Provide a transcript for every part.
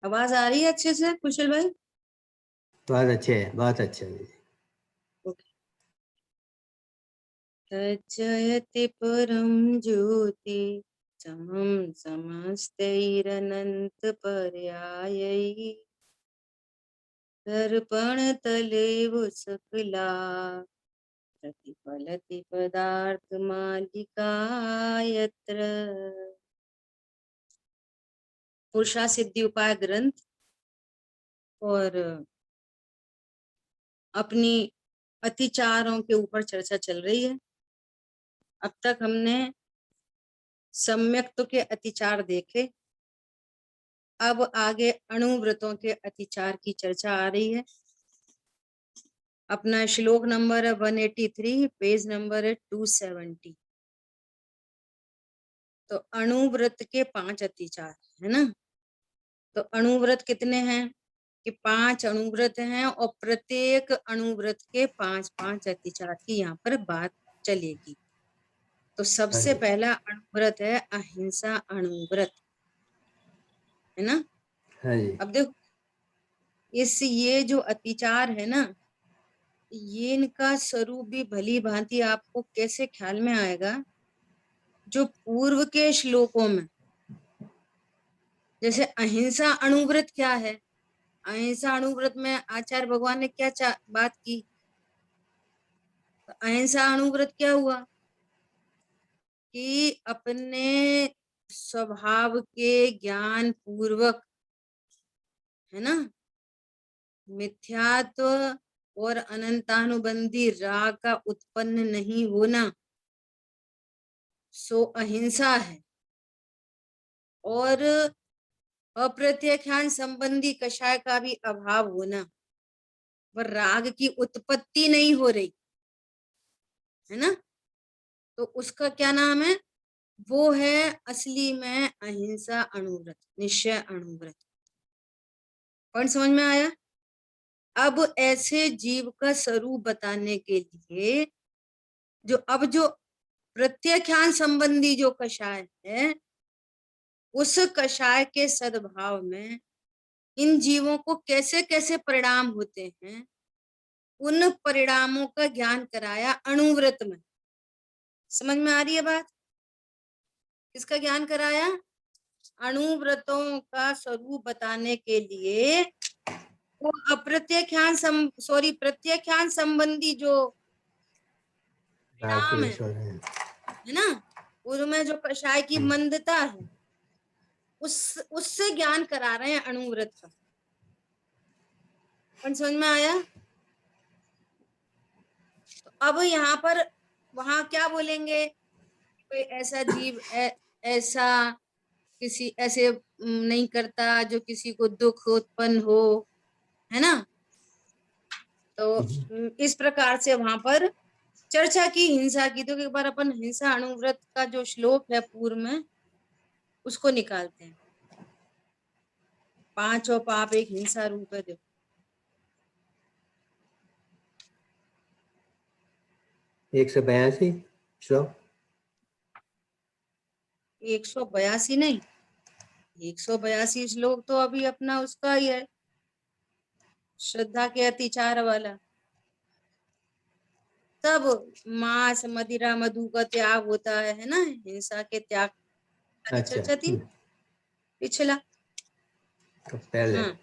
आवाज आ रही है अच्छे से कुशल भाई? बहुत अच्छे है, बहुत अच्छे है। तज्जयति परम ज्योति समं समस्तैरनंत पर्यायै दर्पण तलेव सकला प्रतिफलति पदार्थ मालिका यत्र। पुरुषा सिद्धि उपाय ग्रंथ और अपनी अतिचारों के ऊपर चर्चा चल रही है। अब तक हमने सम्यक्त्व के अतिचार देखे, अब आगे अणुव्रतों के अतिचार की चर्चा आ रही है। अपना श्लोक नंबर है 183, पेज नंबर है 270। तो अणुव्रत के 5 अतिचार है ना। तो अणुव्रत कितने हैं कि 5 अणुव्रत हैं और प्रत्येक अणुव्रत के 5-5 अतिचार की यहाँ पर बात चलेगी। तो सबसे पहला अणुव्रत है अहिंसा अणुव्रत, है ना। हाँ जी। अब देखो ये जो अतिचार है ना, ये इनका स्वरूप भी भली भांति आपको कैसे ख्याल में आएगा। जो पूर्व के श्लोकों में जैसे अहिंसा अणुव्रत क्या है, अहिंसा अणुव्रत में आचार्य भगवान ने क्या बात की। तो अहिंसा अणुव्रत क्या हुआ कि अपने स्वभाव के ज्ञान पूर्वक, है ना, मिथ्यात्व और अनंतानुबंधी राग का उत्पन्न नहीं होना, सो अहिंसा है। और अप्रत्यक्षान संबंधी कषाय का भी अभाव होना, वह राग की उत्पत्ति नहीं हो रही, है ना। तो उसका क्या नाम है, वो है असली में अहिंसा अणुव्रत, निश्चय अणुव्रत। पॉइंट समझ में आया। अब ऐसे जीव का स्वरूप बताने के लिए जो प्रत्यक्षान संबंधी जो कषाय है, उस कषाय के सद्भाव में इन जीवों को कैसे कैसे परिणाम होते हैं, उन परिणामों का ज्ञान कराया अणुव्रत में। समझ में आ रही है बात। किसका ज्ञान कराया, अणुव्रतों का स्वरूप बताने के लिए वो प्रत्यक्षान संबंधी जो परिणाम है ना, उनमें जो कषाय की मंदता है, उससे ज्ञान करा रहे हैं अणुव्रत का। समझ में आया। तो अब यहाँ पर वहां क्या बोलेंगे, कोई ऐसा जीव ऐसा किसी ऐसे नहीं करता जो किसी को दुख उत्पन्न हो, है ना। तो इस प्रकार से वहां पर चर्चा की हिंसा की। तो एक बार अपन हिंसा अणुव्रत का जो श्लोक है पूर्व में, उसको निकालते हैं। 5 पाप एक हिंसा रूप है। देखो 182 श्लोक, 182 नहीं, 182 श्लोक तो अभी अपना उसका ही है, श्रद्धा के अतिचार वाला। तब मांस मदिरा मधु का त्याग होता है ना, हिंसा के त्याग की चर्चा थी पिछला। तो पहले हाँ,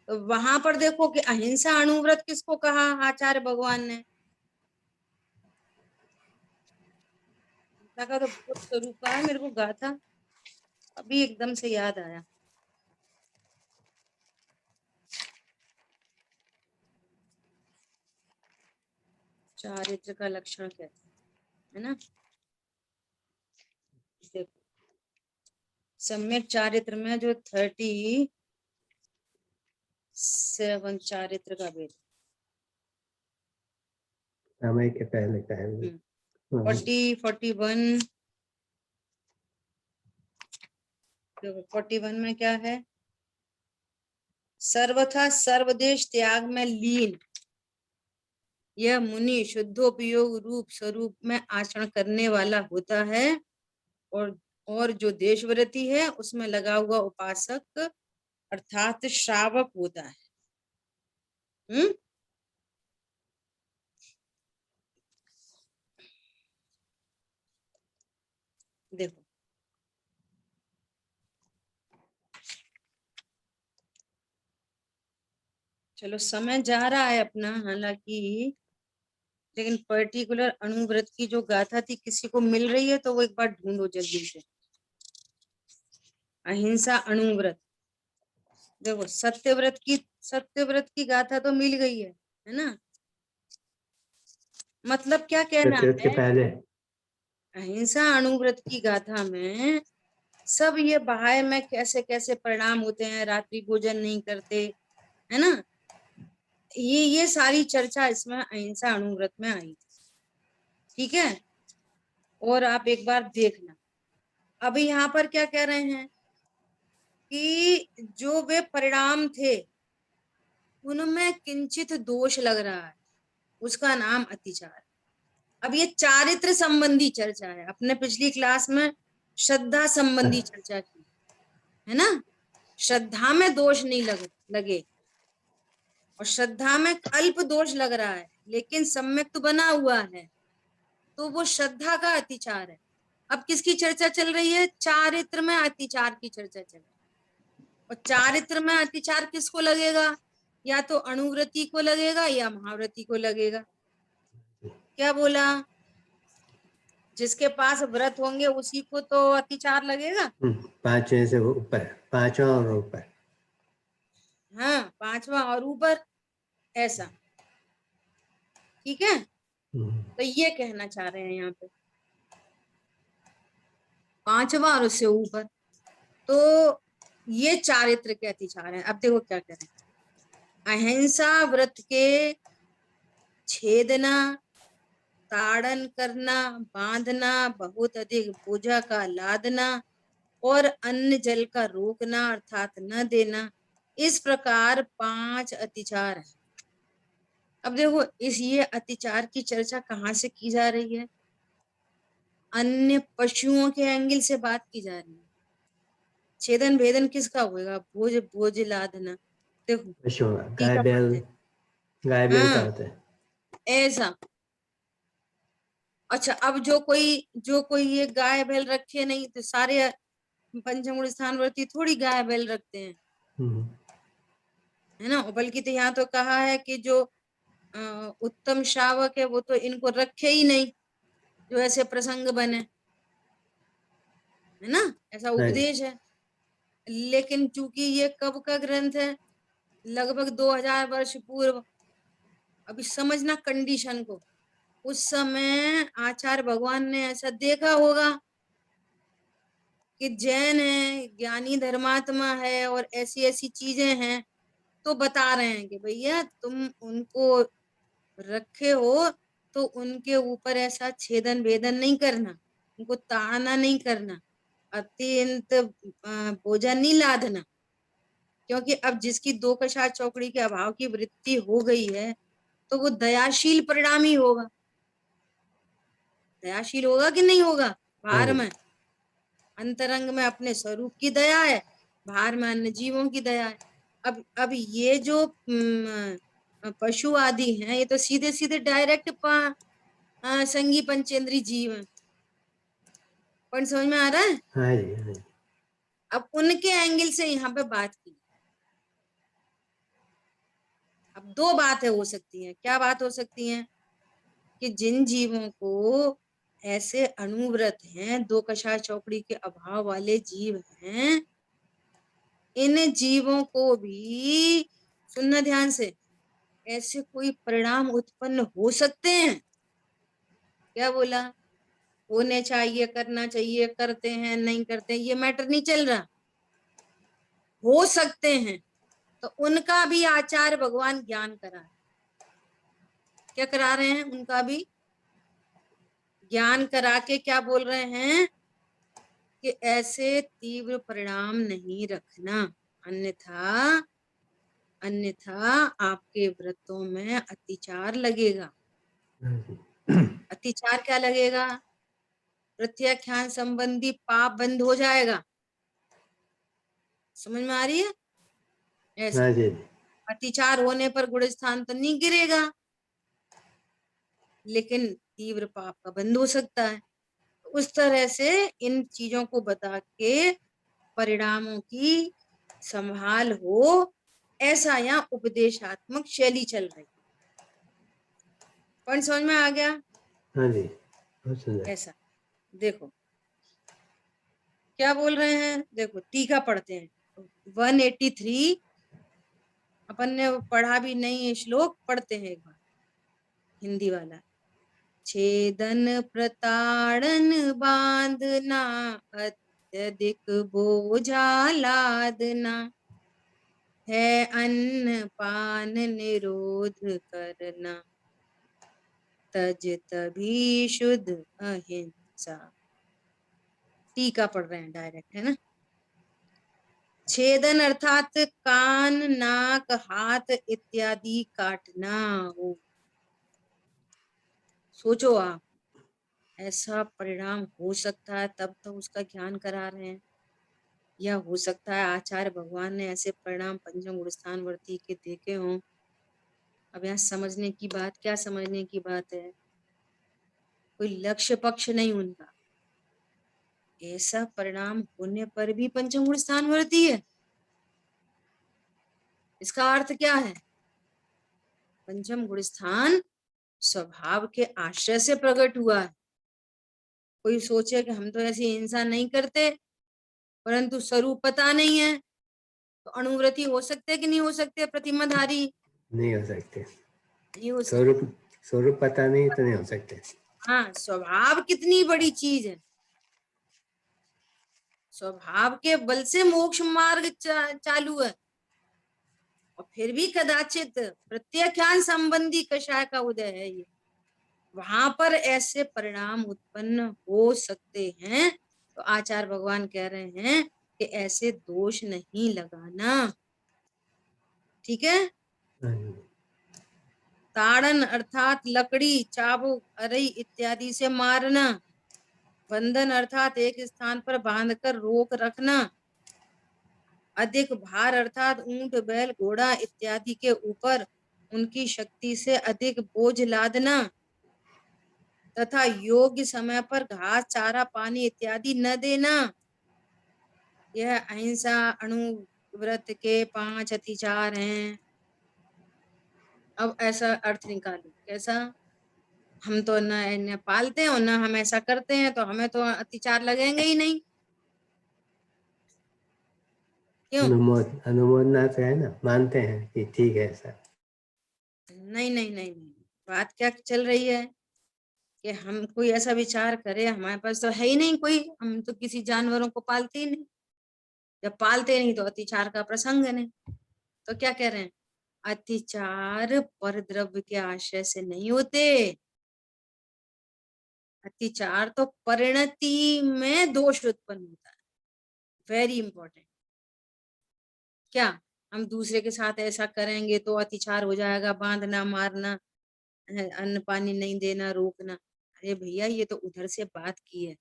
तो वहां पर देखो कि अहिंसा अणुव्रत किसको कहा आचार्य भगवान ने। का तो बहुत स्वरूप का है, मेरे को गाथा अभी एकदम से याद आया। चारित्र का लक्षण कहते हैं, है ना। देखो सम्यक चारित्र में जो 37 चारित्र का भेद, समय के पहले का है। 41 देखो 41 में क्या है, सर्वथा सर्वदेश त्याग में लीन यह मुनि शुद्धोपयोग रूप स्वरूप में आचरण करने वाला होता है। और जो देशव्रती है उसमें लगा हुआ उपासक अर्थात श्रावक होता है। हम्म, देखो चलो समय जा रहा है अपना, हालांकि लेकिन पर्टिकुलर अणुव्रत की जो गाथा थी किसी को मिल रही है तो वो एक बार ढूंढो जल्दी से। अहिंसा अणुव्रत, देखो सत्यव्रत की गाथा तो मिल गई है ना। मतलब क्या कहना सत्यव्रत के है, पहले। अहिंसा अणुव्रत की गाथा में सब ये बाह्य में कैसे कैसे परिणाम होते हैं, रात्रि भोजन नहीं करते, है ना। ये सारी चर्चा इसमें अहिंसा अणुव्रत में आई, ठीक है। और आप एक बार देखना, अभी यहाँ पर क्या कह रहे हैं कि जो वे परिणाम थे उनमें किंचित दोष लग रहा है, उसका नाम अतिचार। अब ये चारित्र संबंधी चर्चा है, अपने पिछली क्लास में श्रद्धा संबंधी चर्चा की है ना। श्रद्धा में दोष नहीं लगे, और श्रद्धा में अल्प दोष लग रहा है लेकिन सम्यक तो बना हुआ है, तो वो श्रद्धा का अतिचार है। अब किसकी चर्चा चल रही है, चारित्र में अतिचार की चर्चा चल रही है। और चारित्र में अतिचार किसको लगेगा, या तो अणुव्रति को लगेगा या महाव्रति को लगेगा। क्या बोला, जिसके पास व्रत होंगे उसी को तो अतिचार लगेगा। 5वें से ऊपर, 5वां और ऊपर। हाँ, 5वां और ऊपर, ऐसा, ठीक है। तो ये कहना चाह रहे हैं यहाँ पे 5वां और उससे ऊपर, तो ये चारित्र के अतिचार है। अब देखो क्या करें, अहिंसा व्रत के छेदना, ताड़न करना, बांधना, बहुत अधिक बोझा का लादना और अन्न जल का रोकना अर्थात न देना, इस प्रकार 5 अतिचार है। अब देखो ये अतिचार की चर्चा कहाँ से की जा रही है, अन्य पशुओं के एंगल से बात की जा रही है। छेदन भेदन किसका होगा, भोज भोज लादना, देखो पशुओं का, ठीक है, गाय बैल का हाँ होता है। ऐसा। अच्छा, अब जो कोई ये गाय बैल रखे नहीं, तो सारे पंचमूल स्थान व्रती थोड़ी गाय बैल रखते हैं, हम्म, है ना। और बल्कि तो यहाँ तो कहा है कि जो उत्तम श्रावक है वो तो इनको रखे ही नहीं, जो ऐसे प्रसंग बने, है ना, ऐसा हाँ जी। उपदेश है। लेकिन चूंकि ये कब का ग्रंथ है, लगभग 2000 वर्ष पूर्व। अभी समझना कंडीशन को, उस समय आचार्य भगवान ने ऐसा देखा होगा कि जैन है, ज्ञानी धर्मात्मा है और ऐसी ऐसी चीजें हैं, तो बता रहे हैं कि भैया तुम उनको रखे हो तो उनके ऊपर ऐसा छेदन भेदन नहीं करना, उनको ताड़ना नहीं करना, अत्यंत बोझा नहीं लादना। क्योंकि अब जिसकी दो कछार चौकड़ी के अभाव की वृत्ति हो गई है तो वो दयाशील परिणामी होगा, दयाशील होगा कि नहीं होगा। हाँ बाहर जी। में अंतरंग में अपने स्वरूप की दया है, बाहर में अन्य जीवों की दया है। अब ये जो पशु आदि हैं, ये तो सीधे सीधे डायरेक्ट संगी पंचेंद्री जीव है। पॉइंट समझ में आ रहा है। हाँ जी। हाँ जी। अब उनके एंगल से यहाँ पे बात की। अब दो बातें हो सकती हैं, क्या बात हो सकती है कि जिन जीवों को ऐसे अणुव्रत हैं, दो कषाय चौकड़ी के अभाव वाले जीव हैं, इन जीवों को भी सुनना ध्यान से, ऐसे कोई परिणाम उत्पन्न हो सकते हैं। क्या बोला, होने चाहिए, करना चाहिए, करते हैं नहीं करते हैं, ये मैटर नहीं चल रहा, हो सकते हैं। तो उनका भी आचार्य भगवान ज्ञान करा है। क्या करा रहे हैं, उनका भी ज्ञान करा के क्या बोल रहे हैं कि ऐसे तीव्र परिणाम नहीं रखना, अन्यथा अन्यथा आपके व्रतों में अतिचार लगेगा। हाँ जी। अतिचार क्या लगेगा, प्रत्याख्यान संबंधी पाप बंद हो जाएगा। समझ में आ रही है। ऐसा हाँ जी। अतिचार होने पर गुणस्थान तो नहीं गिरेगा, लेकिन तीव्र पाप का बंध हो सकता है। उस तरह से इन चीजों को बता के परिणामों की संभाल हो, ऐसा यहाँ उपदेशात्मक शैली चल रही। पॉइंट समझ में आ गया? हाँ जी, बहुत सुंदर। ऐसा देखो क्या बोल रहे हैं, देखो टीका पढ़ते हैं 183। अपन ने पढ़ा भी नहीं है, श्लोक पढ़ते हैं एक बार हिंदी वाला। छेदन प्रताड़न बांधना, अत्यधिक बोझा लादना, है अन्न पान निरोध करना, तज तभी शुद्ध अहिंसा। टीका पढ़ रहे हैं डायरेक्ट, है ना। छेदन अर्थात कान, नाक, हाथ इत्यादि काटना हो। सोचो आप, ऐसा परिणाम हो सकता है, तब तो उसका ज्ञान करा रहे हैं। या हो सकता है आचार्य भगवान ने ऐसे परिणाम पंचम गुणस्थान वर्ती के देखे हों। अब यहाँ समझने की बात, क्या समझने की बात है, कोई लक्ष्य पक्ष नहीं उनका, ऐसा परिणाम होने पर भी पंचम गुणस्थान वर्ती है। इसका अर्थ क्या है, पंचम गुणस्थान स्वभाव के आश्रय से प्रकट हुआ है। कोई सोचे कि हम तो ऐसी हिंसा नहीं करते, परंतु स्वरूप पता नहीं है, तो अनुव्रती हो सकते कि नहीं हो सकते प्रतिमाधारी? नहीं हो सकते। नहीं हो सकते। स्वरूप स्वरूप पता नहीं तो नहीं हो सकते। हाँ, स्वभाव कितनी बड़ी चीज है। स्वभाव के बल से मोक्ष मार्ग चालू है, और फिर भी कदाचित प्रत्याख्यान संबंधी कषाय का उदय है ये, वहां पर ऐसे परिणाम उत्पन्न हो सकते हैं। तो आचार्य भगवान कह रहे हैं कि ऐसे दोष नहीं लगाना, ठीक है। हाँ जी। ताड़न अर्थात लकड़ी, चाबुक, अरई इत्यादि से मारना। बंधन अर्थात एक स्थान पर बांधकर रोक रखना। अधिक भार अर्थात ऊंट, बैल, घोड़ा इत्यादि के ऊपर उनकी शक्ति से अधिक बोझ लादना, तथा योग्य समय पर घास, चारा, पानी इत्यादि न देना। यह अहिंसा अणुव्रत के 5 अतिचार हैं। अब ऐसा अर्थ निकालो, कैसा, हम तो न पालते हैं और न हम ऐसा करते हैं, तो हमें तो अतिचार लगेंगे ही नहीं, क्यों? अनुमोदना से है ना, मानते हैं कि ठीक है ऐसा। नहीं नहीं नहीं नहीं, बात क्या चल रही है कि हम कोई ऐसा विचार करे, हमारे पास तो है ही नहीं कोई, हम तो किसी जानवरों को पालते ही नहीं। जब पालते नहीं तो अतिचार का प्रसंग नहीं। तो क्या कह रहे हैं, अतिचार पर द्रव्य के आश्रय से नहीं होते। अतिचार तो परिणति में दोष उत्पन्न होता है। Very important. क्या हम दूसरे के साथ ऐसा करेंगे तो अतिचार हो जाएगा, बांधना, मारना, अन्न पानी नहीं देना, रोकना। अरे भैया, ये तो उधर से बात की है।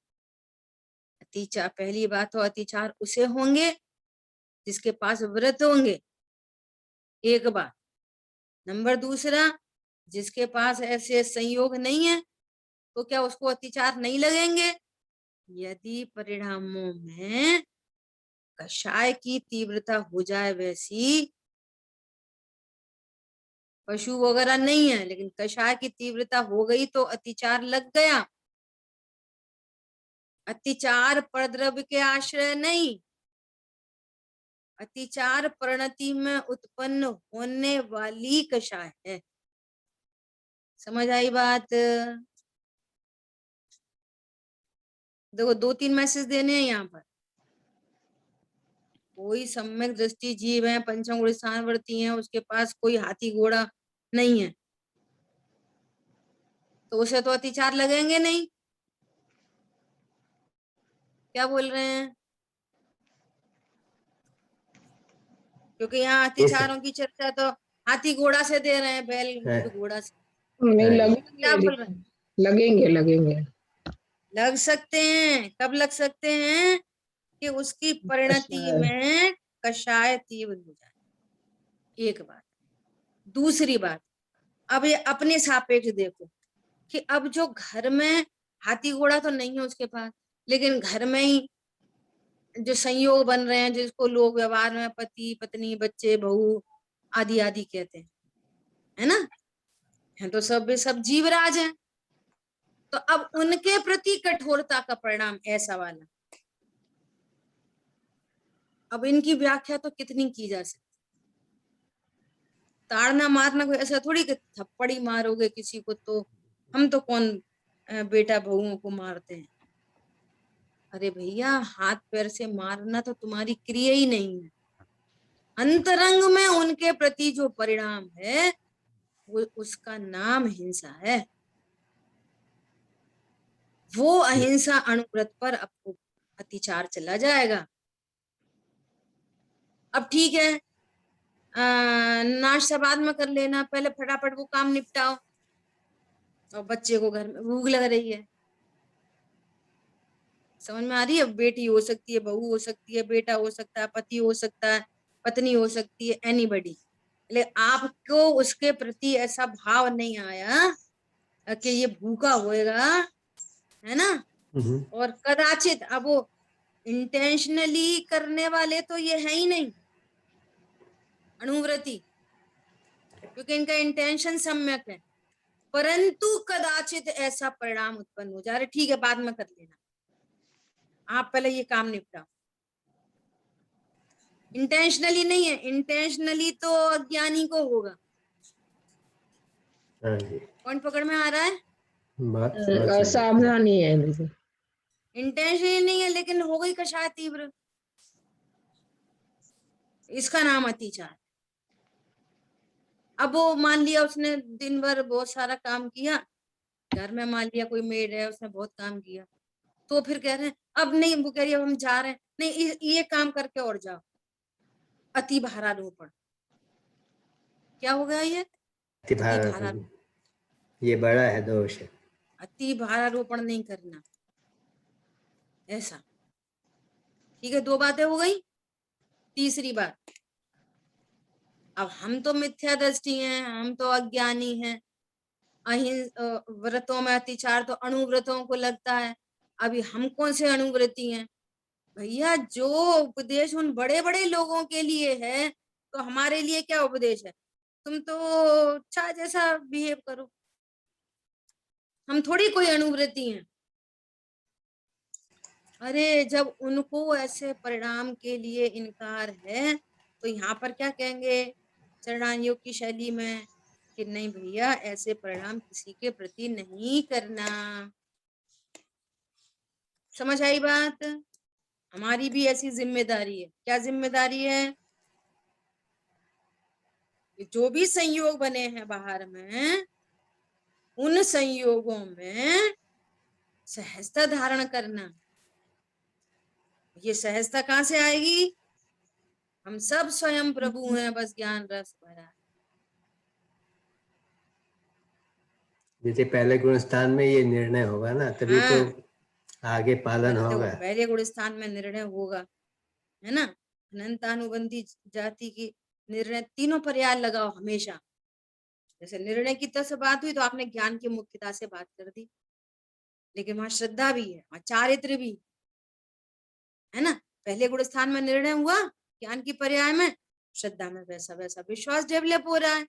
अतिचार, पहली बात तो अतिचार उसे होंगे जिसके पास व्रत होंगे, एक बात। नंबर दूसरा, जिसके पास ऐसे संयोग नहीं है, तो क्या उसको अतिचार नहीं लगेंगे? यदि परिणामों में कषाय की तीव्रता हो जाए वैसी, पशु वगैरह नहीं है लेकिन कषाय की तीव्रता हो गई तो अतिचार लग गया। अतिचार परद्रव्य के आश्रय नहीं, अतिचार परिणति में उत्पन्न होने वाली कषाय है। समझ आई बात? देखो 2-3 मैसेज देने हैं यहाँ पर। कोई सम्यक दृष्टि जीव है, पंचम गुण स्थानवर्ती है, उसके पास कोई हाथी घोड़ा नहीं है, तो उसे तो अतिचार लगेंगे नहीं। क्या बोल रहे हैं? क्योंकि यहाँ अतिचारों की चर्चा तो हाथी घोड़ा से दे रहे हैं, बैल ऊंट घोड़ा से। नहीं हाँ। क्या लगेंगे, बोल रहे हैं? लगेंगे लगेंगे। लग सकते हैं, कब लग सकते हैं? कि उसकी परिणति कषाय। में कषाय तीव्र हो जाए। एक बात। दूसरी बात, अब ये अपने सापेक्ष देखो कि अब जो घर में हाथी घोड़ा तो नहीं है उसके पास, लेकिन घर में ही जो संयोग बन रहे हैं, जिसको लोग व्यवहार में पति पत्नी बच्चे बहू आदि आदि कहते हैं, है ना, हैं तो सब जीवराज हैं। तो अब उनके प्रति कठोरता का परिणाम ऐसा वाला। अब इनकी व्याख्या तो कितनी की जा सकती। ताड़ना मारना कोई ऐसा थोड़ी कि थप्पड़ी मारोगे किसी को तो हम तो कौन बेटा बहुओं को मारते हैं। अरे भैया, हाथ पैर से मारना तो तुम्हारी क्रिया ही नहीं है। अंतरंग में उनके प्रति जो परिणाम है वो उसका नाम हिंसा है। वो अहिंसा अणुव्रत पर आपको अतिचार चला जाएगा। अब ठीक है, नाश्ता बाद में कर लेना, पहले फटाफट वो काम निपटाओ। और बच्चे को घर में भूख लग रही है, समझ में आ रही है? बेटी हो सकती है, बहू हो सकती है, बेटा हो सकता है, पति हो सकता है, पत्नी हो सकती है, एनीबडी। लेकिन आपको उसके प्रति ऐसा भाव नहीं आया कि ये भूखा होएगा, है ना। और कदाचित अब वो इंटेंशनली करने वाले तो ये है ही नहीं अणुव्रती, क्योंकि इनका इंटेंशन सम्यक है, परंतु कदाचित ऐसा परिणाम उत्पन्न हो जा रहा है। ठीक है, बाद में कर लेना, आप पहले ये काम निपटाओ। इंटेंशनली नहीं है, इंटेंशनली तो अज्ञानी को होगा। पॉइंट पकड़ में आ रहा है? सावधानी है बिल्कुल। इंटेंशनली नहीं है, लेकिन हो गई कषाय तीव्र, इसका नाम अतिचार। अब वो मान लिया उसने दिन भर बहुत सारा काम किया, घर में मान लिया कोई मेड है, उसने बहुत काम किया, तो फिर कह रहे हैं अब नहीं, वो कह रही है अब हम जा रहे हैं, नहीं ये काम करके और जाओ। अति भारारोपण, क्या हो गया ये? अति भारारोपण। ये बड़ा है दोष है। अति भारारोपण नहीं करना, ऐसा। ठीक है, 2 बातें हो गई। तीसरी बात, अब हम तो मिथ्या दृष्टि हैं, हम तो अज्ञानी हैं, व्रतों में अतिचार तो अणुव्रतों को लगता है। अभी हम कौन से अणुव्रती हैं भैया? जो उपदेश उन बड़े बड़े लोगों के लिए है, तो हमारे लिए क्या उपदेश है? तुम तो चाह जैसा बिहेव करो, हम थोड़ी कोई अणुव्रती हैं। अरे जब उनको ऐसे परिणाम के लिए इनकार है, तो यहाँ पर क्या कहेंगे चरणान योग की शैली में कि नहीं भैया, ऐसे परिणाम किसी के प्रति नहीं करना। समझ आई बात? हमारी भी ऐसी जिम्मेदारी है। क्या जिम्मेदारी है? जो भी संयोग बने हैं बाहर में, उन संयोगों में सहजता धारण करना। ये सहजता कहाँ से आएगी? हम सब स्वयं प्रभु हैं, बस ज्ञान रस भरा। जैसे पहले गुण स्थान में ये निर्णय होगा ना, तभी तो आगे पालन होगा। पहले गुण स्थान में निर्णय होगा, है ना। अनंतानुबंधी जाति की निर्णय तीनों पर्याय लगाओ हमेशा। जैसे निर्णय की तरह से बात हुई तो आपने ज्ञान की मुख्यता से बात कर दी, लेकिन वहां श्रद्धा भी है, वहां चारित्र भी है ना। पहले गुण स्थान में निर्णय हुआ ज्ञान की पर्याय में, श्रद्धा में वैसा वैसा विश्वास डेवलप हो रहा है।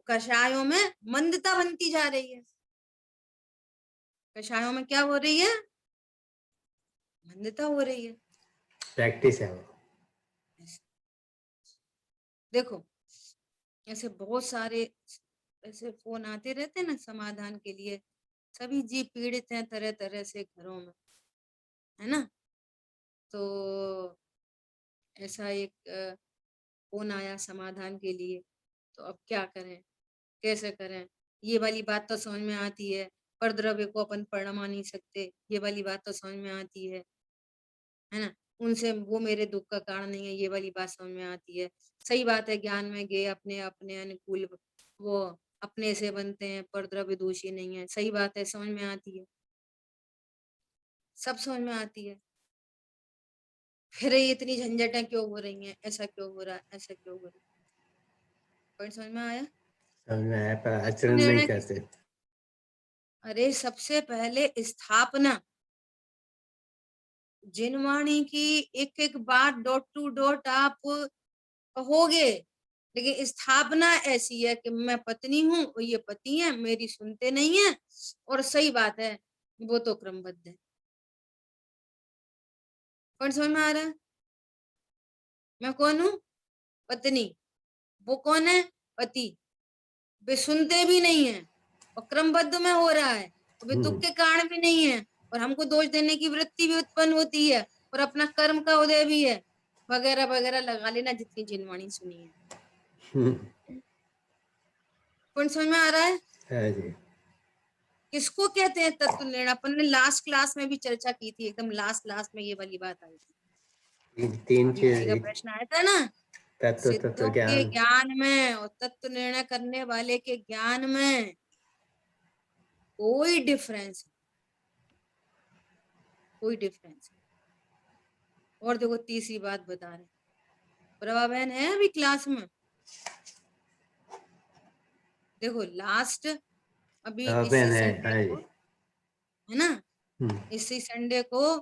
कषायों में मंदता बनती जा रही है। कषायों में क्या हो रही है? मंदता हो रही है। प्रैक्टिस है वो। देखो, ऐसे बहुत सारे ऐसे फोन आते रहते हैं ना समाधान के लिए। सभी जीव पीड़ित हैं तरह तरह से घरों में, है ना। तो ऐसा एक फोन आया समाधान के लिए, तो अब क्या करें, कैसे करें? ये वाली बात तो समझ में आती है, पर द्रव्य को अपन परमा नहीं सकते, ये वाली बात तो समझ में आती है ना। उनसे वो मेरे दुख का कारण नहीं है, ये वाली बात समझ में आती है। सही बात है, ज्ञान में गए अपने अपने अनुकूल, वो अपने से बनते हैं, पर द्रव्य दोषी नहीं है। सही बात है, समझ में आती है, सब समझ में आती है। फिर ये इतनी झंझटें क्यों हो रही हैं? ऐसा क्यों हो रहा है? ऐसा क्यों हो रहा है? पॉइंट समझ में आया? समझ में आया, पर तत्व आचरण नहीं निर्णय करते। अरे सबसे पहले स्थापना, जिनवाणी की एक एक बात डॉट टू डॉट आप कहोगे, लेकिन स्थापना ऐसी है कि मैं पत्नी हूँ और ये पति है, मेरी सुनते नहीं है, और सही बात है वो तो क्रमबद्ध है। कौन समझ में आ रहा है? मैं कौन हूँ? पत्नी। वो कौन है? पति। वे सुनते भी नहीं है और क्रमबद्ध में हो रहा है, और वे दुख के कारण भी नहीं है, और हमको दोष देने की वृत्ति भी उत्पन्न होती है, और अपना कर्म का उदय भी है, वगैरह वगैरह लगा लेना जितनी जिनवाणी सुनी है। कौन समझ में आ रहा है? हाँ जी। किसको कहते हैं तत्व निर्णय? अपन ने लास्ट क्लास में भी चर्चा की थी, एकदम लास्ट में ये वाली बात आई थी। तीन अभी भाई का चीज, प्रश्न आया था ना, तत्व तत्व सिद्धों के ज्ञान। ज्ञान में और तत्व निर्णय करने वाले के ज्ञान में कोई डिफरेंस, कोई डिफरेंस। और देखो तीसरी बात बता रहे, प्रभा बहन है अभी क्लास में? देखो लास्ट अभी ओपन इसी है, संडे हाँ को, जी। है ना, इसी संडे को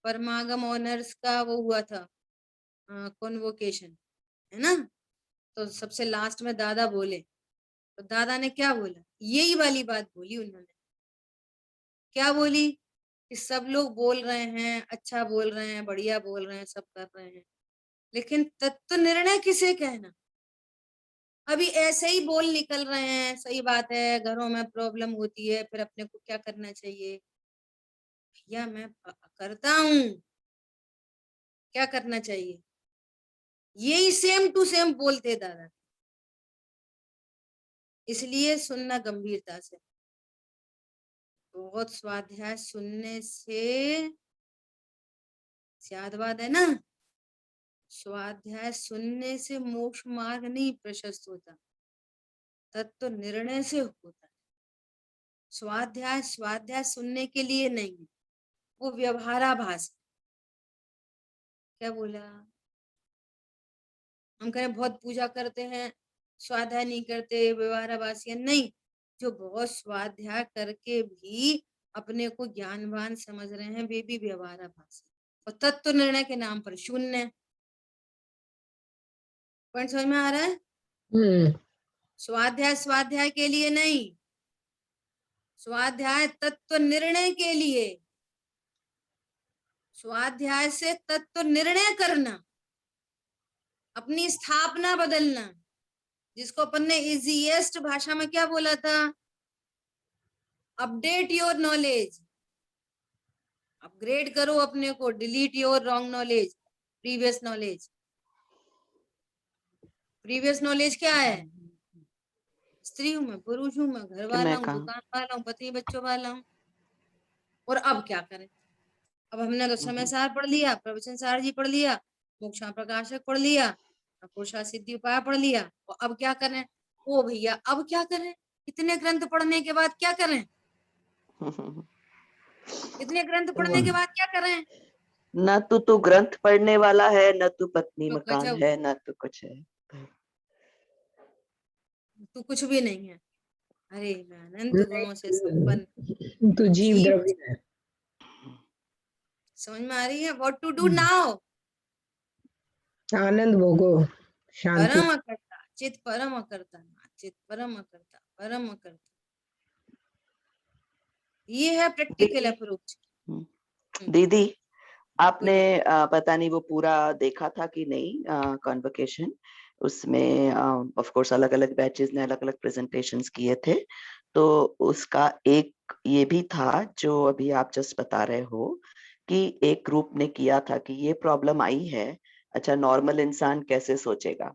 परमागम ऑनर्स का वो हुआ था कॉन्वोकेशन, है ना। तो सबसे लास्ट में दादा बोले, तो दादा ने क्या बोला? यही वाली बात बोली उन्होंने। क्या बोली? कि सब लोग बोल रहे हैं, अच्छा बोल रहे हैं, बढ़िया बोल रहे हैं, सब कर रहे हैं, लेकिन तत्व निर्णय किसे कहना? अभी ऐसे ही बोल निकल रहे हैं, सही बात है, घरों में प्रॉब्लम होती है, फिर अपने को क्या करना चाहिए? भैया मैं करता हूँ, क्या करना चाहिए? यही सेम टू सेम बोलते दादा, इसलिए सुनना गंभीरता से। बहुत स्वाध्याय सुनने से, याद बात है ना, स्वाध्याय सुनने से मोक्ष मार्ग नहीं प्रशस्त होता, तत्व निर्णय से होता है। स्वाध्याय स्वाध्याय सुनने के लिए नहीं, वो व्यवहाराभास। क्या बोला? हम कहें बहुत पूजा करते हैं, स्वाध्याय नहीं करते, व्यवहाराभासी है? नहीं, जो बहुत स्वाध्याय करके भी अपने को ज्ञानवान समझ रहे हैं, वे भी व्यवहाराभासी और तत्व निर्णय के नाम पर शून्य। पॉइंट समझ में आ रहा है? स्वाध्याय स्वाध्याय के लिए नहीं, स्वाध्याय तत्व निर्णय के लिए। स्वाध्याय से तत्व निर्णय करना, अपनी स्थापना बदलना, जिसको अपन ने इजीएस्ट भाषा में क्या बोला था? अपडेट योर नॉलेज, अपग्रेड करो अपने को, delete your wrong knowledge, previous knowledge. Previous knowledge क्या है? स्त्री हूं मैं, पुरुष हूं मैं, घर कि वाला मैं हूँ, कहा दुकान वाला हूँ, पति बच्चों वाला हूँ। और अब क्या करें? अब हमने तो समय सार पढ़ लिया, प्रवचन सार जी पढ़ लिया, मोक्षा प्रकाशक पढ़ लिया, पुरुषा सिद्धि उपाय पढ़ लिया, और अब क्या करें? ओ भैया अब क्या करें? इतने ग्रंथ पढ़ने के बाद क्या करें? इतने ग्रंथ पढ़ने के बाद क्या करें? न तू ग्रंथ पढ़ने वाला है, न तू पत्नी तो मकान गजब, है, न तू कुछ है। तू कुछ भी नहीं है। अरे मैं अनंत गुणों से संपन्न तो जीव जीव। द्रव्य है। समझ में आ रही है? What to do now? आनंद भोगो, शांति। परम अकर्ता चित, परम अकर्ता ना चित, परम अकर्ता परम अकर्ता। ये है प्रैक्टिकल दीदी अप्रोच। दीदी आपने बोलिए। पता नहीं वो पूरा देखा था कि नहीं कॉन्वोकेशन। उसमें ऑफ कोर्स अलग अलग बैचेस ने अलग अलग प्रेजेंटेशंस किए थे, तो उसका एक ये भी था जो अभी आप जस्ट बता रहे हो कि एक ग्रुप ने किया था कि ये प्रॉब्लम आई है, अच्छा नॉर्मल इंसान कैसे सोचेगा।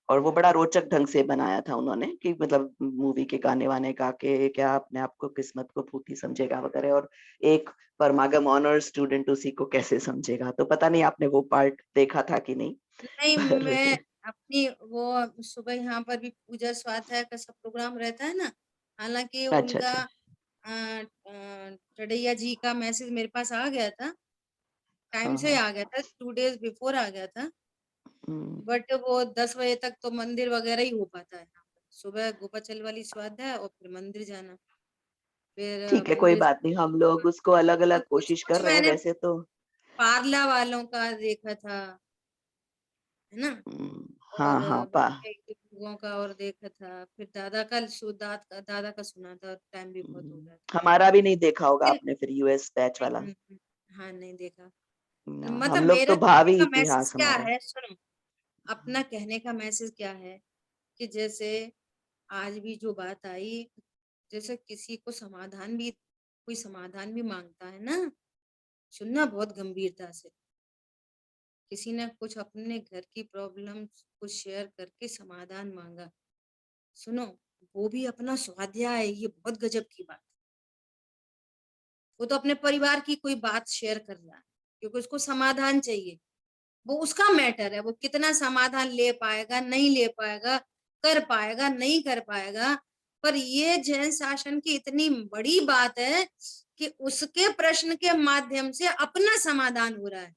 और वो बड़ा रोचक ढंग से बनाया था उन्होंने कि मतलब मूवी के गाने वाने गा के क्या अपने आप को किस्मत को फूटी समझेगा वगैरह, और एक परमागम ऑनर स्टूडेंट उसी को कैसे समझेगा। तो पता नहीं आपने वो पार्ट देखा था कि नहीं। नहीं, पर मैं अपनी वो सुबह यहाँ पर भी पूजा स्वाध्याय का सब प्रोग्राम रहता है ना, हालांकि अच्छा उनका अच्छा। टडैया जी का मैसेज मेरे पास आ गया था, टाइम हाँ से हाँ। आ गया था, 2 days बिफोर आ गया था, हम्म, बट वो 10 बजे तक तो मंदिर वगैरह ही हो पाता है। सुबह गोपाचल वाली स्वाध्याय और फिर मंदिर जाना, फिर ठीक है, कोई मंदिर बात नहीं, हम लोग उसको अलग और अलग कुछ कोशिश कर कुछ रहे हैं मैंने वैसे तो। पारला वालों का देखा था, है ना, हाँ और हाँ बाकी एक दो लोगों का और देखा था, फिर दादा का सुना था, टाइम भी बहुत हो गया था। हमारा भी नहीं देखा होगा फिर आपने फिर यूएस बैच वाला। हाँ नहीं देखा। हम मतलब लोग मेरा तो कहने भावी का मैसेज इतिहास क्या हमारा। है, सुनो, अपना कहने का मैसेज क्या है कि जैसे आज भी जो बात आई, जैसे किसी को समाधान भी, कोई समाधान भी मांगता है ना, सुनना बहुत गंभीरता से। किसी ने कुछ अपने घर की प्रॉब्लम कुछ शेयर करके समाधान मांगा, सुनो, वो भी अपना स्वाध्याय है, ये बहुत गजब की बात। वो तो अपने परिवार की कोई बात शेयर कर रहा है क्योंकि उसको समाधान चाहिए, वो उसका मैटर है, वो कितना समाधान ले पाएगा नहीं ले पाएगा, कर पाएगा नहीं कर पाएगा। पर ये जैन शासन की इतनी बड़ी बात है कि उसके प्रश्न के माध्यम से अपना समाधान हो रहा है,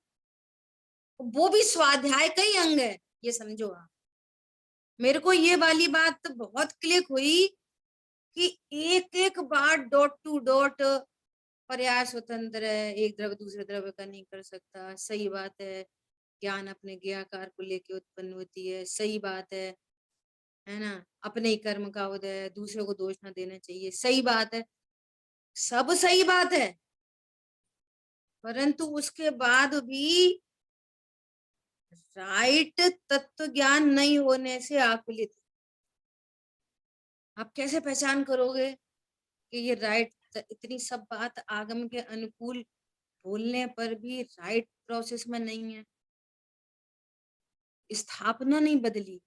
वो भी स्वाध्याय का ही अंग है, ये समझो आप। मेरे को ये वाली बात बहुत क्लिक हुई कि एक एक बार डॉट टू डॉट पर्याय स्वतंत्र है, एक द्रव्य दूसरे द्रव्य का नहीं कर सकता, सही बात है, ज्ञान अपने ज्ञाकार को लेके उत्पन्न होती है, सही बात है ना, अपने ही कर्म का उदय है, दूसरे को दोष ना देना चाहिए, सही बात है, सब सही बात है। परंतु उसके बाद भी राइट तत्व ज्ञान नहीं होने से आकुलित। आप कैसे पहचान करोगे कि ये राइट, इतनी सब बात आगम के अनुकूल बोलने पर भी राइट प्रोसेस में नहीं है, स्थापना नहीं बदली।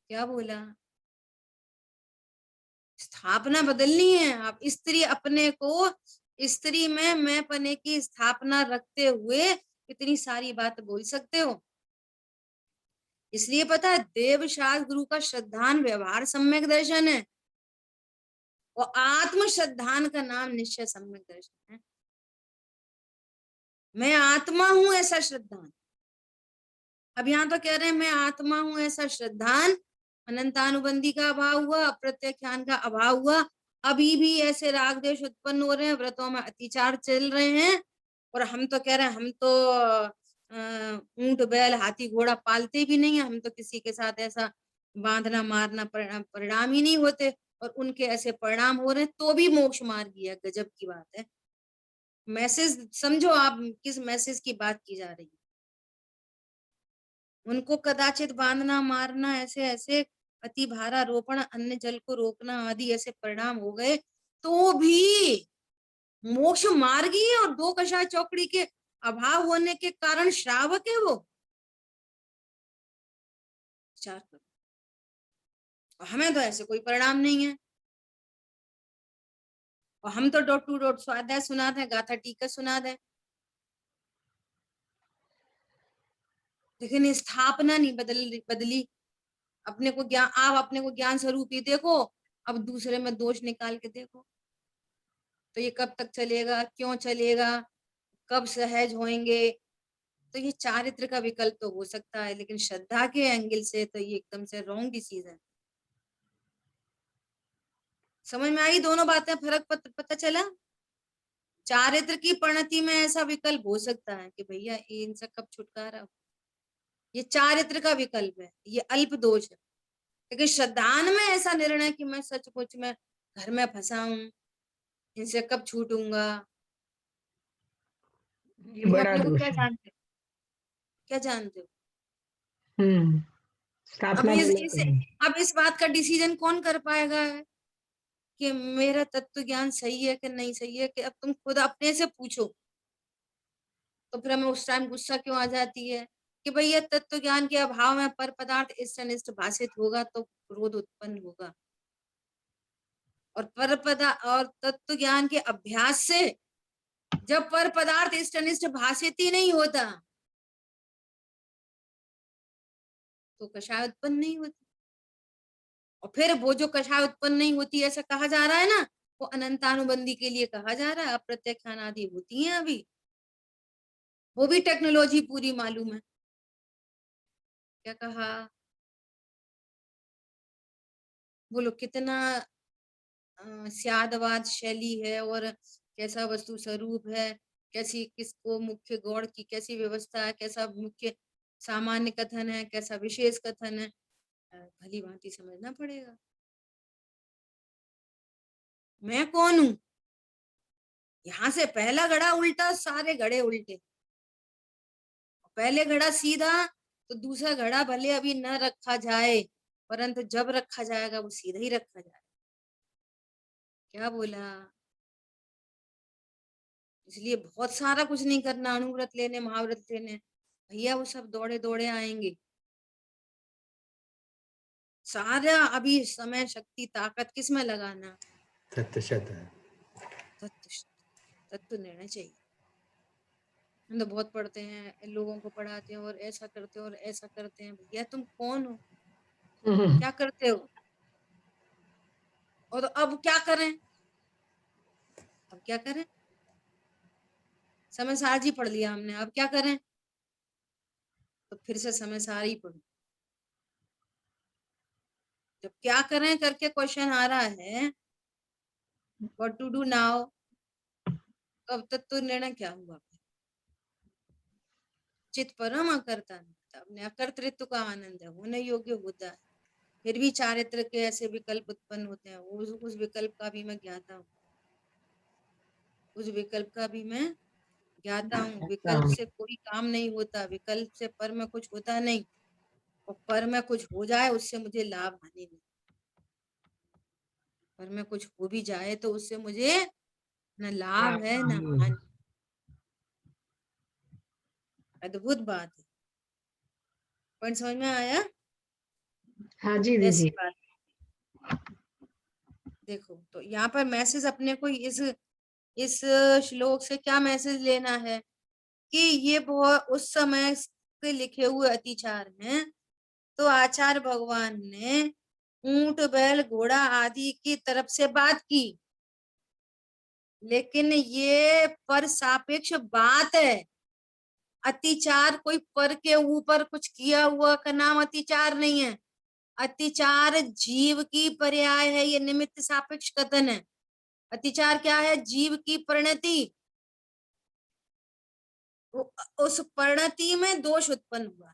क्या बोला, स्थापना बदलनी है। आप स्त्री अपने को, स्त्री में मैं पने की स्थापना रखते हुए इतनी सारी बात बोल सकते हो। इसलिए पता है, देव शास्त्र गुरु का श्रद्धान व्यवहार सम्यक दर्शन है और आत्म श्रद्धान का नाम निश्चय सम्यक दर्शन है। मैं आत्मा हूं ऐसा श्रद्धान। अब यहाँ तो कह रहे हैं मैं आत्मा हूं ऐसा श्रद्धान, अनंतानुबंधी का अभाव हुआ, अप्रत्याख्यान का अभाव हुआ, अभी भी ऐसे राग देश उत्पन्न हो रहे हैं, व्रतों में अतिचार चल रहे हैं। और हम तो कह रहे हैं हम तो ऊंट बैल हाथी घोड़ा पालते भी नहीं है, हम तो किसी के साथ ऐसा बांधना मारना परिणाम ही नहीं होते, और उनके ऐसे परिणाम हो रहे हैं तो भी मोक्ष मार्ग गया। गजब की बात है। मैसेज समझो आप, किस मैसेज की बात की जा रही है। उनको कदाचित बांधना मारना, ऐसे ऐसे अति भारारोपण, अन्य जल को रोकना आदि ऐसे परिणाम हो गए तो भी मोक्ष मार्गी है, और दो कषाय चौकड़ी के अभाव होने के कारण श्रावक है वो। विचार करो, हमें तो ऐसे कोई परिणाम नहीं है, और हम तो डॉट टू डॉट स्वाध्याय सुना दें, गाथा टीका सुना दें, लेकिन स्थापना नहीं बदली। अपने को ज्ञान, आप अपने को ज्ञान स्वरूप ही देखो, अब दूसरे में दोष निकाल के देखो, तो ये कब तक चलेगा, क्यों चलेगा, कब सहज होंगे। तो ये चारित्र का विकल्प तो हो सकता है, लेकिन श्रद्धा के एंगल से तो ये एकदम से रॉन्ग डिसीजन। समझ में आई दोनों बातें, फर्क पता चला। चारित्र की परिणति में ऐसा विकल्प हो सकता है कि भैया इनसे कब छुटकारा, ये चारित्र का विकल्प है, ये अल्प दोष है। लेकिन श्रद्धान में ऐसा निर्णय कि मैं सचमुच में घर में फंसा हूं, इनसे कब छूटूंगा। ये तुम बड़ा अपने को दोष क्या है। जानते हो, क्या जानते हो। अब स्थापना गलत है। अब इस बात का डिसीजन कौन कर पाएगा कि मेरा तत्व ज्ञान सही है कि नहीं सही है, कि अब तुम खुद अपने से पूछो। तो फिर हमें उस टाइम गुस्सा क्यों आ जाती है कि भैया तत्व ज्ञान के अभाव में पर पदार्थ इष्ट अनिष्ट भाषित होगा तो क्रोध उत्पन्न होगा, और और तत्व ज्ञान के अभ्यास से जब पर पदार्थ इष्ट अनिष्ट भाषित ही नहीं होता तो कषाय उत्पन्न नहीं होती। और फिर वो जो कषाय उत्पन्न नहीं होती ऐसा कहा जा रहा है ना, वो अनंतानुबंधी के लिए कहा जा रहा है। अप्रत्याख्यान आदि होती है अभी, वो भी टेक्नोलॉजी पूरी मालूम है। क्या कहा, बोलो कितना स्यादवाद शैली है और कैसा वस्तु स्वरूप है, कैसी किसको मुख्य गौड़ की कैसी व्यवस्था है, कैसा मुख्य सामान्य कथन है, कैसा विशेष कथन है, भली भांति समझना पड़ेगा। मैं कौन हूं? यहां से पहला घड़ा उल्टा, सारे घड़े उल्टे। पहले घड़ा सीधा तो दूसरा घड़ा भले अभी न रखा जाए, परंतु जब रखा जाएगा वो सीधा ही रखा जाएगा। क्या बोला? इसलिए बहुत सारा कुछ नहीं करना, अनुव्रत लेने महाव्रत लेने, भैया वो सब दौड़े दौड़े आएंगे। सारा अभी समय शक्ति ताकत किस में लगाना? तत्व तत्व निर्णय चाहिए। हम तो बहुत पढ़ते हैं, लोगों को पढ़ाते हैं और ऐसा करते हैं और ऐसा करते हैं। भैया तुम कौन हो? क्या करते हो? और अब क्या करें? अब क्या करें? समय सार जी पढ़ लिया हमने, अब क्या करें? तो फिर से समय सार ही पढ़ो। जब क्या करें करके क्वेश्चन आ रहा है, व्हाट टू डू नाउ, अब तक तो निर्णय क्या हुआ? चित परम अकर्ता, अपने अकर्तृत्व का आनंद है, होने योग्य होता है। फिर भी चारित्र के ऐसे विकल्प उत्पन्न होते हैं, उस विकल्प का भी मैं ज्ञाता हूँ, उस विकल्प का भी मैं ज्ञाता हूँ। विकल्प से कोई काम नहीं होता, विकल्प से पर में कुछ होता नहीं, और पर में कुछ हो जाए उससे मुझे लाभ हानि नहीं। पर में कुछ हो भी जाए तो उससे मुझे न लाभ है न हानि। अद्भुत बात है। पॉइंट समझ में आया? हाँ जी ऐसी दीदी। बात। देखो तो यहाँ पर मैसेज अपने को इस श्लोक से क्या मैसेज लेना है कि ये बहुत उस समय के लिखे हुए अतिचार हैं। तो आचार्य भगवान ने ऊंट बैल घोड़ा आदि की तरफ से बात की, लेकिन ये पर सापेक्ष बात है। अतिचार कोई पर के ऊपर कुछ किया हुआ का नाम अतिचार नहीं है। अतिचार जीव की पर्याय है, ये निमित्त सापेक्ष कथन है। अतिचार क्या है? जीव की परिणति, उस परिणति में दोष उत्पन्न हुआ,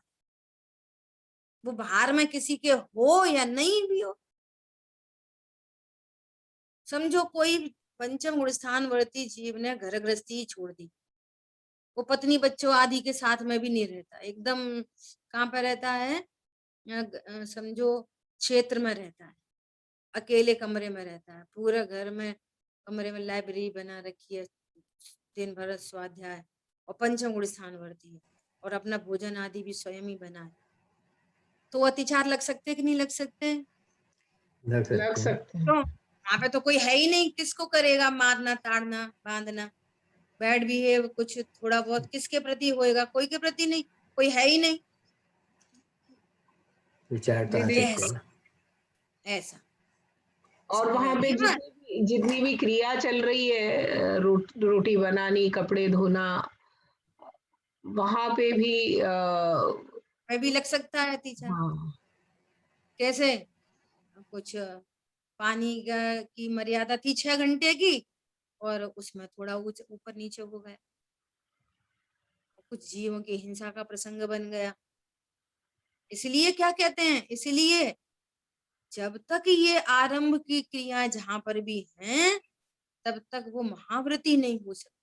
वो बाहर में किसी के हो या नहीं भी हो। समझो कोई पंचम गुण स्थान वर्ती जीव ने घर गृहस्थी छोड़ दी, वो पत्नी बच्चों आदि के साथ में भी नहीं रहता, एकदम कहाँ पे रहता है? समझो क्षेत्र में रहता है, अकेले कमरे में रहता है, पूरा घर में कमरे में लाइब्रेरी बना रखी है, दिन भर स्वाध्याय, और पंचम गुण स्थान वर्ती है, और अपना भोजन आदि भी स्वयं ही बनाए, तो अतिचार लग सकते कि नहीं लग सकते? लग सकते हैं। तो यहाँ पे तो कोई है ही नहीं, किसको करेगा मारना ताड़ना बांधना? बैड बिहेव कुछ थोड़ा बहुत किसके प्रति होएगा? कोई के प्रति नहीं, कोई है ही नहीं। विचार तो आ दीदी सकते हैं ना। ऐसा और वहां पे समझ में? जितनी भी क्रिया चल रही है, रोटी बनानी, कपड़े धोना, वहां पे भी भी लग सकता है अतिचार। हाँ। कैसे? कुछ पानी की मर्यादा थी 6 घंटे की, और उसमें थोड़ा ऊपर नीचे हो गया, कुछ जीवों की हिंसा का प्रसंग बन गया। इसलिए क्या कहते हैं, इसलिए जब तक ये आरंभ की क्रिया जहां पर भी हैं, तब तक वो महाव्रती नहीं हो सकता।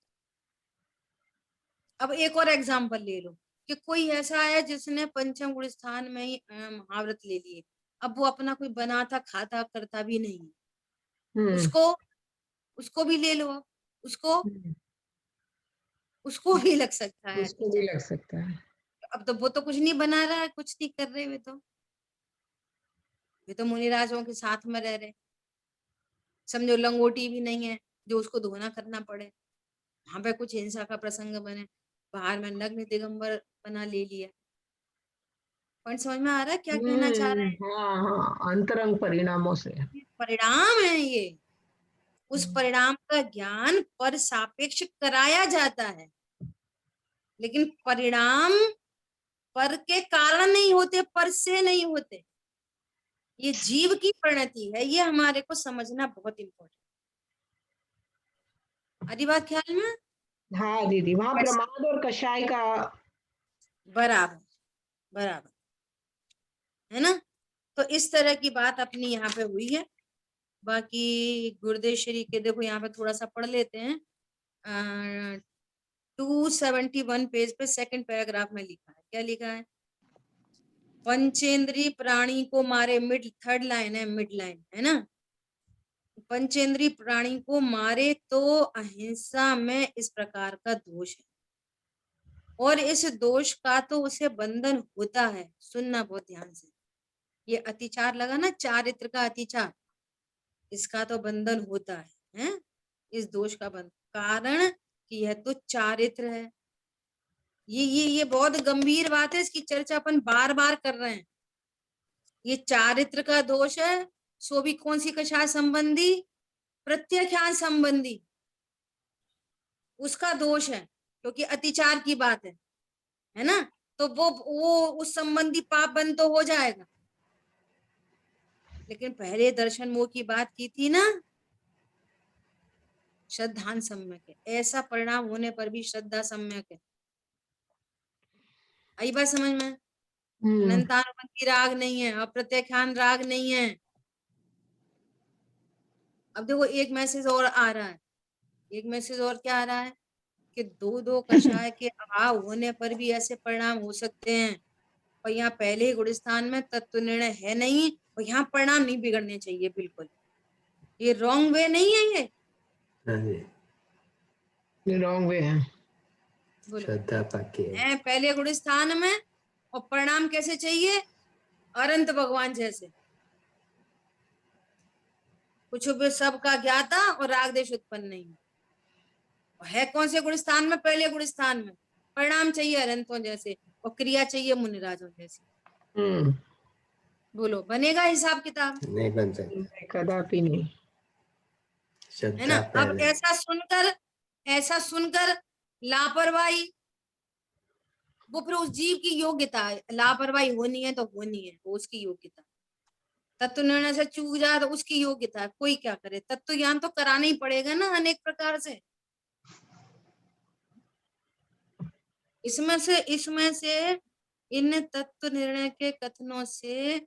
अब एक और एग्जांपल ले लो कि कोई ऐसा है जिसने पंचम गुण स्थान में ही महाव्रत ले लिए, अब वो अपना कोई बनाता खाता करता भी नहीं, उसको उसको भी ले लो, उसको उसको भी लग सकता है उसको भी अतिचार। लग सकता है। अब तो वो तो कुछ नहीं बना रहा है, कुछ नहीं कर रहे, वे तो मुनिराजों के साथ में रह रहे। समझो लंगोटी भी नहीं है जो उसको धोना करना पड़े, वहां पे कुछ हिंसा का प्रसंग बने, बाहर में नग्न दिगंबर बना ले लिया। पॉइंट समझ में आ रहा है क्या कहना चाह रहे हैं? हाँ हाँ, अंतरंग परिणामों से। परिणाम है ये, उस परिणाम का ज्ञान पर सापेक्ष कराया जाता है, लेकिन परिणाम पर के कारण नहीं होते, पर से नहीं होते। ये जीव की परिणति है, ये हमारे को समझना बहुत इम्पोर्टेंट। आदि बात ख्याल में? हाँ दीदी, वहां ऐसा- प्रमाद और कषाय का बराबर बराबर, है ना। तो इस तरह की बात अपनी यहाँ पे हुई है। बाकी गुरुदेव श्री के देखो यहाँ पे थोड़ा सा पढ़ लेते हैं। 271 पेज पे सेकंड पैराग्राफ में लिखा है, क्या लिखा है? पंचेंद्रीय प्राणी को मारे, मिड थर्ड लाइन है, मिड लाइन है ना। पंचेंद्रीय प्राणी को मारे तो अहिंसा में इस प्रकार का दोष है, और इस दोष का तो उसे बंधन होता है। सुनना बहुत ध्यान से, ये अतिचार लगा ना, चारित्र का अतिचार, इसका तो बंधन होता है? इस दोष का बंधन, कारण कि यह तो चारित्र है। ये बहुत गंभीर बात है, इसकी चर्चा अपन बार बार कर रहे हैं। ये चारित्र का दोष है, सो भी कौन सी कषाय संबंधी? प्रत्याख्यान संबंधी, उसका दोष है, क्योंकि अतिचार की बात है ना। तो वो उस संबंधी पाप बंद तो हो जाएगा। लेकिन पहले दर्शन मोह की बात की थी ना, श्रद्धान सम्यक है, ऐसा परिणाम होने पर भी श्रद्धा सम्यक है। आई बात समझ में? अनंतानुबंधी राग नहीं है, अप्रत्याख्यान राग नहीं है। अब देखो एक मैसेज और आ रहा है, एक मैसेज और क्या आ रहा है कि दो कषाय के अभाव होने पर भी ऐसे परिणाम हो सकते हैं। और यहाँ पहले ही गुणस्थान में तत्व निर्णय है नहीं, और यहाँ परिणाम नहीं बिगड़ने चाहिए बिल्कुल। ये रॉन्ग वे नहीं है, ये हाँ जी, रॉन्ग वे है। बोलो। श्रद्धा पाके है पहले गुणस्थान में, और परिणाम कैसे चाहिए? अनंत भगवान जैसे, कुछ भी सबका ज्ञाता और राग देश उत्पन्न नहीं। है कौन से गुणस्थान में? पहले गुणस्थान में। परिणाम चाहिए अनंतों जैसे, और क्रिया चाहिए मुनिराजों जैसी। बोलो, बनेगा हिसाब किताब? नहीं बन सकता, कदापि नहीं। है श्रद्धा ना। अब पहले। ऐसा सुनकर लापरवाही, वो फिर उस जीव की योग्यता है। लापरवाही होनी है तो होनी है, वो उसकी योग्यता। तत्व निर्णय से चूक जाए तो उसकी योग्यता है, कोई क्या करे। तत्व ज्ञान तो कराना ही पड़ेगा ना अनेक प्रकार से। इसमें से इन तत्व निर्णय के कथनों से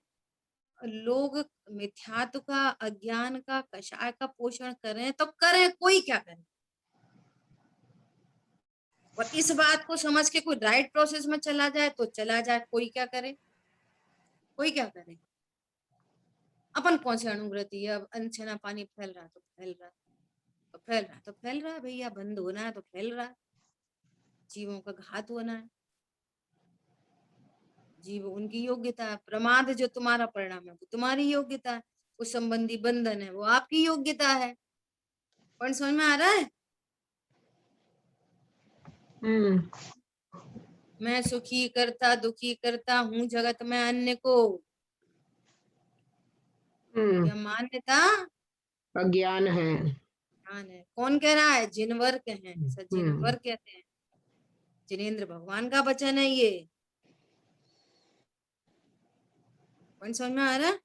लोग मिथ्यात्व का, अज्ञान का, कषाय का पोषण करें तो करें, कोई क्या करे। और इस बात को समझ के कोई राइट प्रोसेस में चला जाए तो चला जाए, कोई क्या करे, कोई क्या करे। अपन कौन से अनुग्रती है? अब अनछना पानी फैल रहा तो फैल रहा, तो फैल रहा तो फैल रहा भैया, बंद होना है तो फैल रहा। जीवों का घात होना है, जीव उनकी योग्यता है। प्रमाद जो तुम्हारा परिणाम है वो तुम्हारी योग्यता है, उस संबंधी बंधन है वो आपकी योग्यता है। पॉइंट समझ में आ रहा है? मैं सुखी करता दुखी करता हूँ जगत में अन्य को, यह मान्यता अज्ञान है। ज्ञान है। कौन कह रहा है? जिनवर के हैं, ऐसा जिनवर कहते हैं। जिनेन्द्र भगवान का वचन है ये। पॉइंट समझ में आ रहा है?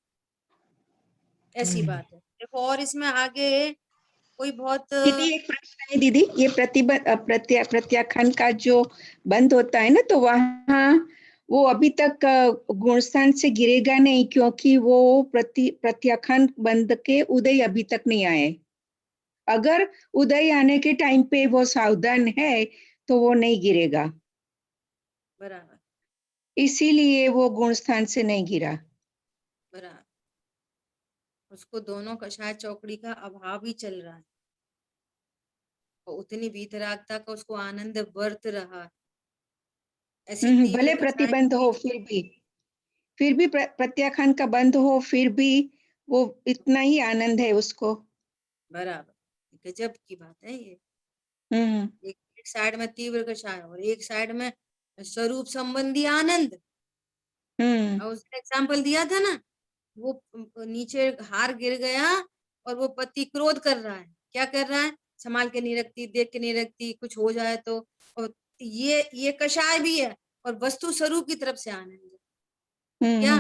ऐसी बात है। देखो और इसमें आगे कोई बहुत दीदी एक प्रश्न है दीदी, ये प्रत्याख्यान का जो बंद होता है ना, तो वहाँ वो अभी तक गुणस्थान से गिरेगा नहीं, क्योंकि वो प्रत्याख्यान बंद के उदय अभी तक नहीं आए। अगर उदय आने के टाइम पे वो सावधान है तो वो नहीं गिरेगा, बराबर इसीलिए वो गुणस्थान से नहीं गिरा। बराबर, उसको दोनों कषाय चौकड़ी का अभाव ही चल रहा है, और उतनी वीतरागता का उसको आनंद वर्त रहा। ऐसी तीव्र भले कषाय, प्रतिबंध हो फिर भी प्रत्याख्यान का बंद हो, फिर भी वो इतना ही आनंद है उसको। बराबर, गजब की बात है ये। हम्म एक साइड में तीव्र कषाय और एक साइड में स्वरूप संबंधी आनंद। और उसने एग्जाम्पल दिया था ना, वो नीचे हार गिर गया और वो पति क्रोध कर रहा है। क्या कर रहा है? संभाल के नहीं रखती, देख के नहीं रखती, कुछ हो जाए तो। और ये कषाय भी है और वस्तु स्वरूप की तरफ से आनंद है। क्या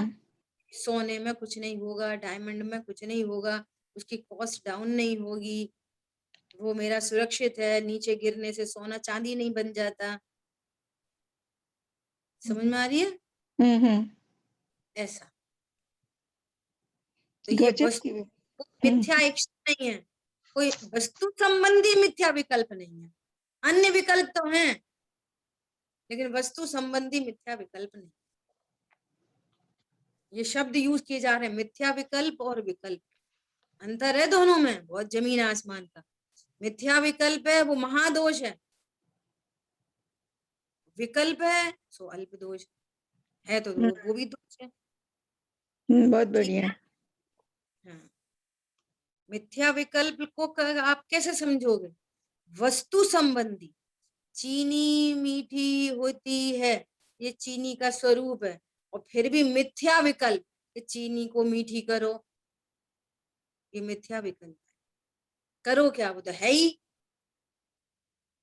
सोने में कुछ नहीं होगा, डायमंड में कुछ नहीं होगा, उसकी कॉस्ट डाउन नहीं होगी, वो मेरा सुरक्षित है, नीचे गिरने से सोना चांदी नहीं बन जाता। समझ में आ रही है? हम्म। ऐसा। तो ये गजब वस्तु की। मिथ्या इच्छा नहीं है, कोई वस्तु संबंधी मिथ्या विकल्प नहीं है। अन्य विकल्प तो हैं, लेकिन वस्तु संबंधी मिथ्या विकल्प नहीं। ये शब्द यूज किए जा रहे हैं, मिथ्या विकल्प और विकल्प, अंतर है दोनों में, बहुत जमीन आसमान का। मिथ्या विकल्प है वो महादोष है, विकल्प है सो अल्प दोष है, तो वो भी दोष है। बहुत ठीक बढ़िया। है। हाँ, मिथ्या विकल्प को आप कैसे समझोगे? वस्तु संबंधी, चीनी मीठी होती है, ये चीनी का स्वरूप है, और फिर भी मिथ्या विकल्प कि चीनी को मीठी करो, ये मिथ्या विकल्प है। करो क्या? वो तो है ही,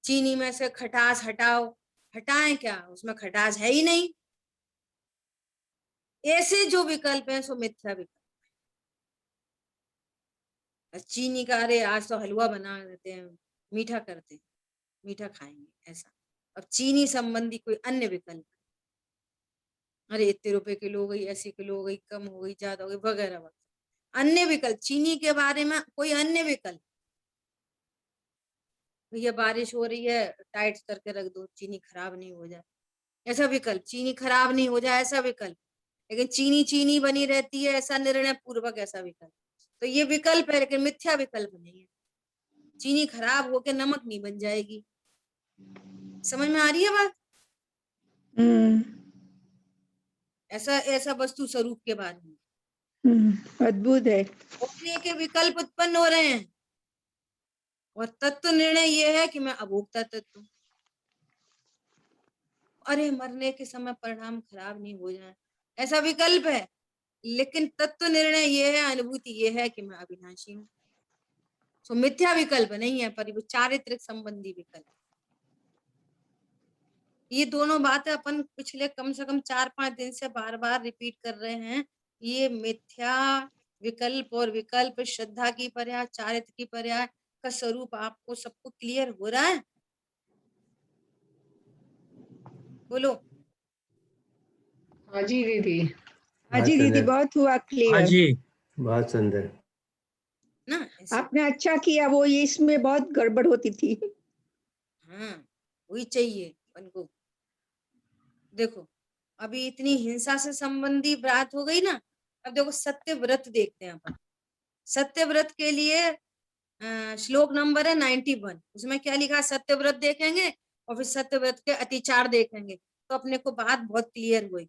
चीनी में से खटास हटाओ, हटाएं क्या? उसमें खटास है ही नहीं। ऐसे जो विकल्प है सो मिथ्या विकल्प। चीनी का, अरे आज तो हलवा बना देते हैं, मीठा करते हैं, मीठा खाएंगे, ऐसा। अब चीनी संबंधी कोई अन्य विकल्प, अरे इतने रुपए किलो हो गई, ऐसी किलो हो गई, कम हो गई, ज्यादा हो गई, वगैरह वगैरह। अन्य विकल्प, चीनी के बारे में कोई अन्य विकल्प, भैया बारिश हो रही है, टाइट करके रख दो, चीनी खराब नहीं हो जाए, ऐसा विकल्प। चीनी खराब नहीं हो जाए, ऐसा विकल्प। लेकिन चीनी चीनी बनी रहती है, ऐसा निर्णय पूर्वक, ऐसा विकल्प। तो ये विकल्प है, लेकिन मिथ्या विकल्प नहीं है। चीनी खराब होके नमक नहीं बन जाएगी। समझ में आ रही है बात? ऐसा ऐसा वस्तु स्वरूप के बारे में अद्भुत है। भोगने के विकल्प उत्पन्न हो रहे हैं, और तत्व निर्णय ये है कि मैं अभोक्ता तत्व हूं। अरे मरने के समय परिणाम खराब नहीं हो जाए, ऐसा विकल्प है, लेकिन तत्व निर्णय ये है, अनुभूति ये है कि मैं अविनाशी हूँ। सो मिथ्या विकल्प नहीं है, पर वो चारित्रिक संबंधी विकल्प। ये दोनों बातें अपन पिछले कम से कम 4-5 दिन से बार बार रिपीट कर रहे हैं। ये मिथ्या विकल्प और विकल्प, श्रद्धा की पर्याय, चारित्र की पर्याय का स्वरूप आपको सबको क्लियर हो रहा है? बोलो। हाँ जी दीदी। हाँ जी दीदी, बहुत हुआ हाँ क्लियर। जी। बहुत सुंदर। ना ऐसे। आपने अच्छा किया, वो ये इसमें बहुत गड़बड़ होती थी। हाँ, वही चाहिए अपन को। देखो, अभी इतनी हिंसा से संबंधी बात हो गई ना, अब देखो सत्य व्रत देखते हैं अपन। सत्य व्रत के लिए श्लोक नंबर है 91, उसमें क्या लिखा? सत्य व्रत देखेंगे और फिर सत्य व्रत के अतिचार देखेंगे, तो अपने को बात बहुत क्लियर हुई।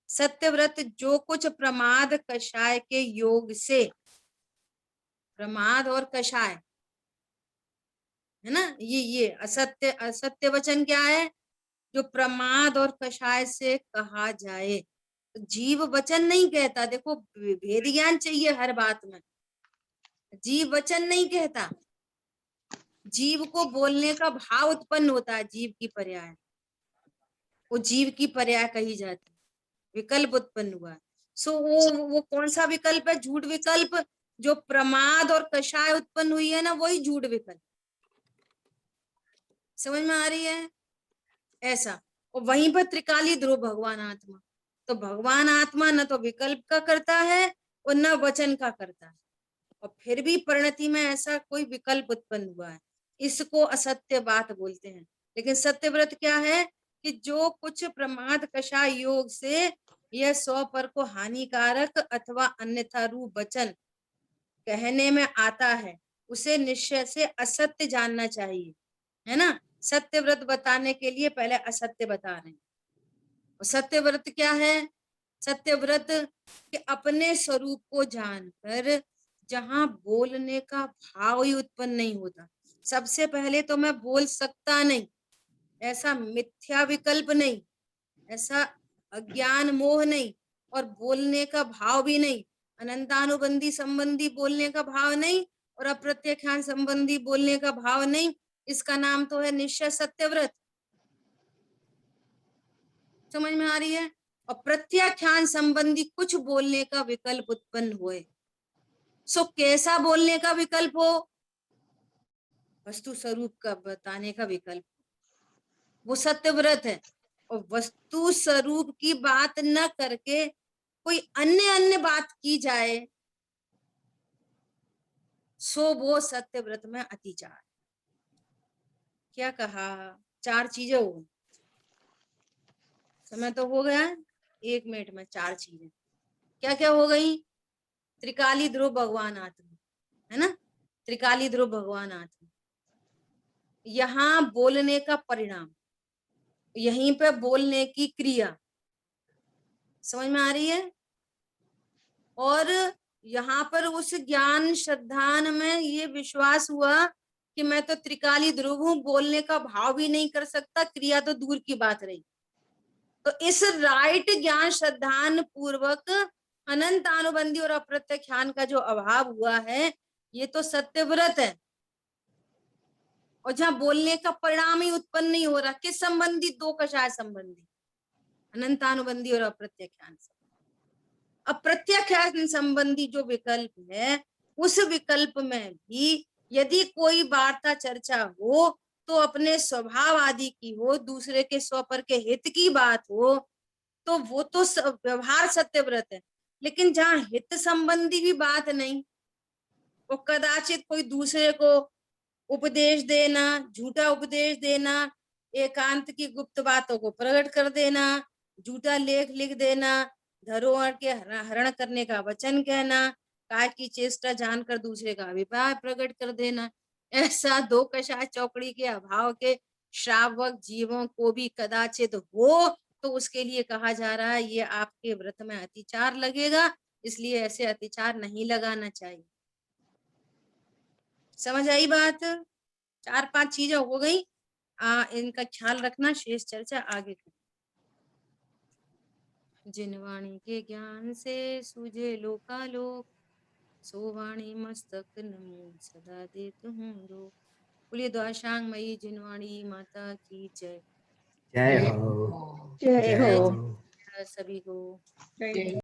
सत्य व्रत, जो कुछ प्रमाद कषाय के योग से, प्रमाद और कषाय है ना, ये असत्य, असत्य वचन क्या है? जो प्रमाद और कषाय से कहा जाए। जीव वचन नहीं कहता, देखो भेद ज्ञान चाहिए हर बात में। जीव वचन नहीं कहता, जीव को बोलने का भाव उत्पन्न होता है, जीव की पर्याय, वो जीव की पर्याय कही जाती है, विकल्प उत्पन्न हुआ। सो वो कौन सा विकल्प है? झूठ विकल्प। जो प्रमाद और कषाय उत्पन्न हुई है ना, वही झूठ विकल्प। समझ में आ रही है? ऐसा। और वहीं पर त्रिकाली ध्रुव भगवान आत्मा, तो भगवान आत्मा न तो विकल्प का करता है और न वचन का करता है, और फिर भी परिणति में ऐसा कोई विकल्प उत्पन्न हुआ है, इसको असत्य बात बोलते हैं। लेकिन सत्य व्रत क्या है? कि जो कुछ प्रमाद कषाय योग से यह 100 पर को हानिकारक अथवा अन्यथा रूप वचन कहने में आता है, उसे निश्चय से असत्य जानना चाहिए, है ना। सत्य व्रत बताने के लिए पहले असत्य बता रहे हैं। और सत्य व्रत क्या है? सत्य व्रत के अपने स्वरूप को जानकर जहां बोलने का भाव ही उत्पन्न नहीं होता। सबसे पहले तो मैं बोल सकता नहीं, ऐसा मिथ्या विकल्प नहीं, ऐसा अज्ञान मोह नहीं, और बोलने का भाव भी नहीं, अनंतानुबंधी संबंधी बोलने का भाव नहीं, और अप्रत्यक्षान संबंधी बोलने का भाव नहीं। इसका नाम तो है निश्चय सत्य व्रत। समझ में आ रही है? और प्रत्याख्यान संबंधी कुछ बोलने का विकल्प उत्पन्न हुए। सो कैसा बोलने का विकल्प हो? वस्तु स्वरूप का बताने का विकल्प, वो सत्यव्रत है। और वस्तु स्वरूप की बात न करके कोई अन्य बात की जाए, सो वो सत्यव्रत में अतिचार। क्या कहा? 4 चीजें हो गई। समय तो हो गया, 1 मिनट में 4 चीजें क्या क्या हो गई? त्रिकाली ध्रुव भगवान आत्मा, है ना? त्रिकाली ध्रुव भगवान आत्मा, यहाँ बोलने का परिणाम, यहीं पे बोलने की क्रिया, समझ में आ रही है? और यहाँ पर उस ज्ञान श्रद्धान में ये विश्वास हुआ कि मैं तो त्रिकाली ध्रुव हूं, बोलने का भाव भी नहीं कर सकता, क्रिया तो दूर की बात रही। तो इस राइट ज्ञान श्रद्धान पूर्वक अनंत अनुबंधी और अप्रत्याख्यान का जो अभाव हुआ है, ये तो सत्यव्रत है। और जहां बोलने का परिणाम ही उत्पन्न नहीं हो रहा, किस संबंधी? 2 कषाय संबंधी, अनंतानुबंधी और अप्रत्याख्यान संबंधी। अप्रत्याख्यान संबंधी जो विकल्प है, उस विकल्प में भी यदि कोई वार्ता चर्चा हो तो अपने स्वभाव आदि की हो, दूसरे के स्वपर के हित की बात हो, तो वो तो व्यवहार सत्यव्रत है। लेकिन जहां हित संबंधी भी बात नहीं, वो कदाचित कोई दूसरे को उपदेश देना, झूठा उपदेश देना, एकांत की गुप्त बातों को प्रकट कर देना, झूठा लेख लिख देना, धरोहर के हरण करने का वचन कहना, काय की चेष्टा जानकर दूसरे का अभिप्राय प्रकट कर देना, ऐसा 2 कषाय चौकड़ी के अभाव के श्रावक जीवों को भी कदाचित हो, तो उसके लिए कहा जा रहा है ये आपके व्रत में अतिचार लगेगा, इसलिए ऐसे अतिचार नहीं लगाना चाहिए। समझ आई बात? 4-5 चीजें हो गई, इनका ख्याल रखना, शेष चर्चा आगे करें। जिन वाणी के ज्ञान से सूझे लोकालोक, सो वाणी मस्तक नमो सदा देत हूँ रोक। बोलिए द्वाशांग मई जिनवाणी माता की जय। जय हो। जय हो। सभी को। जय